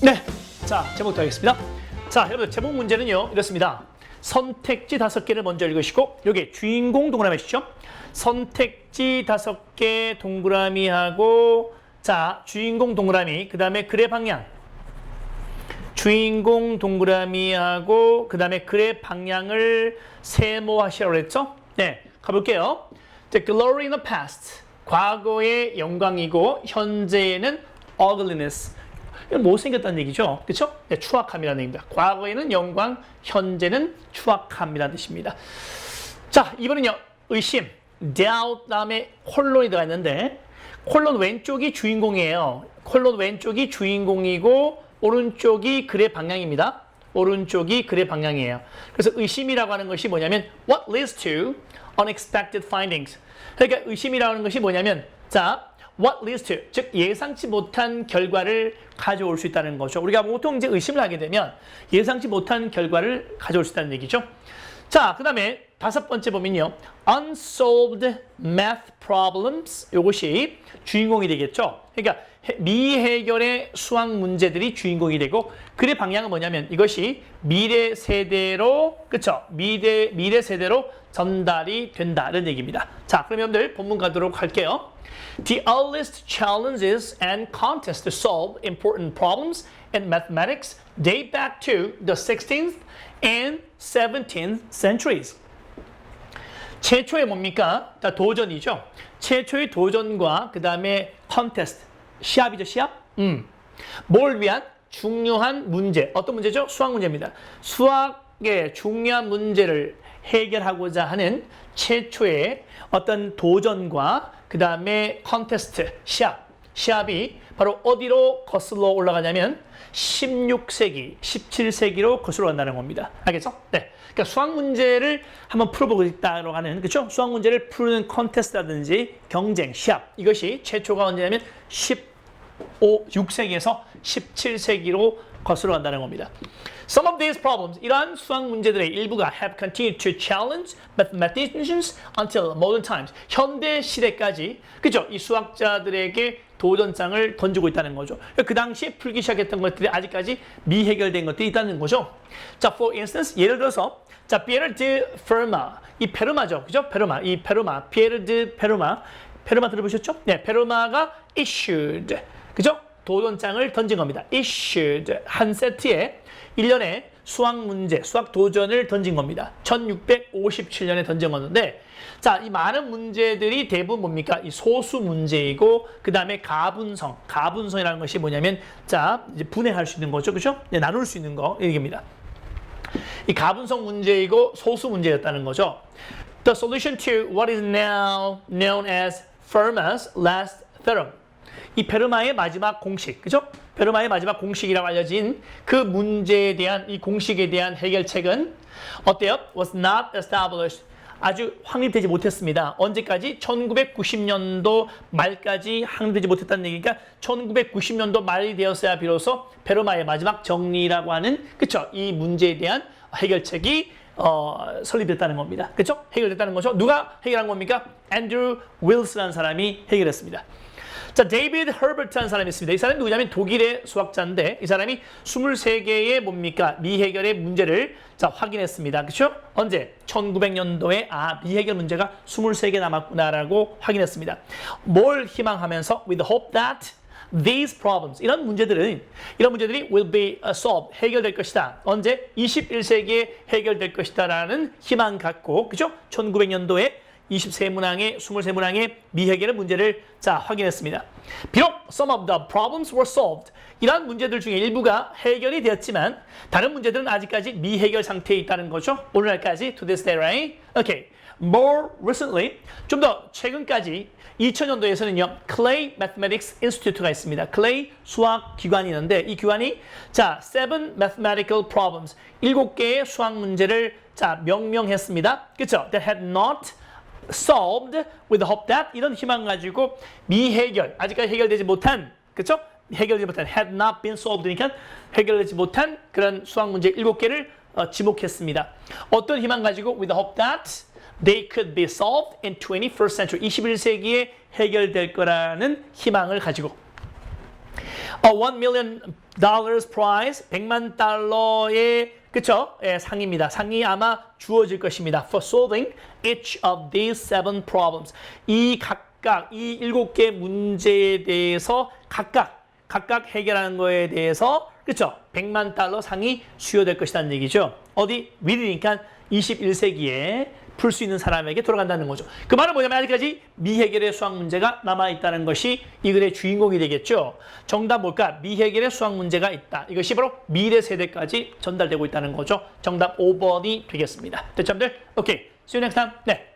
네, 자 제목부터 하겠습니다. 자 여러분 제목 문제는요 이렇습니다. 선택지 5개를 먼저 읽으시고 여기 주인공 동그라미 하시죠. 선택지 5개 동그라미하고 자 주인공 동그라미 그 다음에 글의 방향 주인공 동그라미하고 그 다음에 글의 방향을 세모하시라고 했죠. 네, 가볼게요. The glory in the past 과거의 영광이고 현재에는 ugliness 이건 못생겼다는 얘기죠. 그렇죠? 네, 추악함이라는 얘기입니다. 과거에는 영광, 현재는 추악함이라는 뜻입니다. 자, 이번엔요. 의심, doubt 다음에 콜론이 들어가 있는데 콜론 왼쪽이 주인공이에요. 콜론 왼쪽이 주인공이고 오른쪽이 글의 방향입니다. 오른쪽이 글의 방향이에요. 그래서 의심이라고 하는 것이 뭐냐면 what leads to unexpected findings. 그러니까 의심이라고 하는 것이 뭐냐면 자, what leads to, 즉 예상치 못한 결과를 가져올 수 있다는 거죠. 우리가 보통 이제 의심을 하게 되면 예상치 못한 결과를 가져올 수 있다는 얘기죠. 자, 그 다음에 5번째 보면요. unsolved math problems 이것이 주인공이 되겠죠. 그러니까 미해결의 수학 문제들이 주인공이 되고 글의 방향은 뭐냐면 이것이 미래 세대로 그렇죠? 미래 세대로 전달이 된다는 얘기입니다. 자, 그럼 여러분들 본문 가도록 할게요. The earliest challenges and contests to solve important problems in mathematics date back to the 16th and 17th centuries. 최초의 뭡니까? 다 도전이죠. 최초의 도전과 그 다음에 컨테스트, 시합이죠, 시합? 뭘 위한? 중요한 문제. 어떤 문제죠? 수학 문제입니다. 수학의 중요한 문제를 해결하고자 하는 최초의 어떤 도전과 그 다음에 컨테스트, 시합이 바로 어디로 거슬러 올라가냐면 16세기, 17세기로 거슬러 간다는 겁니다. 알겠죠? 네. 그러니까 수학 문제를 한번 풀어보겠다고 하는, 그렇죠? 수학 문제를 푸는 컨테스트라든지 경쟁, 시합. 이것이 최초가 언제냐면 6세기에서 17세기로 거슬러 간다는 겁니다. Some of these problems, 이러한 수학 문제들의 일부가 have continued to challenge mathematicians until modern times. 현대 시대까지, 그죠? 이 수학자들에게 도전장을 던지고 있다는 거죠. 그 당시에 풀기 시작했던 것들이 아직까지 미해결된 것들이 있다는 거죠. 자, for instance, 예를 들어서, 자, Pierre de Fermat, 이 페르마죠, 그죠? Pierre de Fermat 들어보셨죠? 네, 페르마가 issued, 그죠? 도전장을 던진 겁니다. issued, 한 세트에 1년에 수학 문제, 수학 도전을 던진 겁니다. 1657년에 던진 건데, 자, 이 많은 문제들이 대부분 뭡니까? 이 소수 문제이고, 그 다음에 가분성이라는 것이 뭐냐면, 자, 이제 분해할 수 있는 거죠. 그죠? 네, 나눌 수 있는 거, 얘기입니다. 이 가분성 문제이고 소수 문제였다는 거죠. The solution to what is now known as Fermat's last theorem. 이 페르마의 마지막 공식, 그죠? 페르마의 마지막 공식이라고 알려진 그 문제에 대한 이 공식에 대한 해결책은 어때요? Was not established. 아주 확립되지 못했습니다. 언제까지? 1990년도 말까지 확립되지 못했다는 얘기니까 1990년도 말이 되었어야 비로소 페르마의 마지막 정리라고 하는 그쵸? 이 문제에 대한 해결책이 설립됐다는 겁니다. 그쵸? 해결됐다는 거죠. 누가 해결한 겁니까? 앤드루 윌스라는 사람이 해결했습니다. 자, 데이비드 허버트라는 사람이 있습니다. 이 사람이 누구냐면 독일의 수학자인데 이 사람이 23개의 뭡니까? 미해결의 문제를 자, 확인했습니다. 그렇죠? 언제? 1900년도에 미해결 문제가 23개 남았구나라고 확인했습니다. 뭘 희망하면서 with the hope that these problems 이런 문제들이 will be solved 해결될 것이다. 언제? 21세기에 해결될 것이다라는 희망 갖고 그렇죠? 1900년도에 23문항의 미해결의 문제를 자 확인했습니다. 비록 some of the problems were solved 이러한 문제들 중에 일부가 해결이 되었지만 다른 문제들은 아직까지 미해결 상태에 있다는 거죠. 오늘날까지 to this day, right? Okay. More recently, 좀 더 최근까지 2000년도에서는요. Clay Mathematics Institute가 있습니다. Clay 수학 기관이 있는데 이 기관이 자 7 mathematical problems 7개의 수학 문제를 자 명명했습니다. 그렇죠? That had not solved with the hope that 이런 희망 가지고 미해결 아직까지 해결되지 못한 그렇죠? 해결되지 못한 had not been solved 그러니까 해결되지 못한 그런 수학 문제 7개를 지목했습니다. 어떤 희망 가지고 with the hope that they could be solved in 21st century 21세기에 해결될 거라는 희망을 가지고 $1 million prize, 100만 달러의 그쵸? 예, 상입니다. 상이 아마 주어질 것입니다. For solving each of these 7 problems. 이 7개 문제에 대해서 각각 해결하는 거에 대해서 그쵸? 100만 달러 상이 수여될 것이라는 얘기죠. 어디? will이니까 21세기에 풀 수 있는 사람에게 돌아간다는 거죠. 그 말은 뭐냐면 아직까지 미해결의 수학 문제가 남아있다는 것이 이 글의 주인공이 되겠죠. 정답 뭘까? 미해결의 수학 문제가 있다. 이것이 바로 미래 세대까지 전달되고 있다는 거죠. 정답 5번이 되겠습니다. 됐죠, 여러분들? 오케이. See you next time. 네.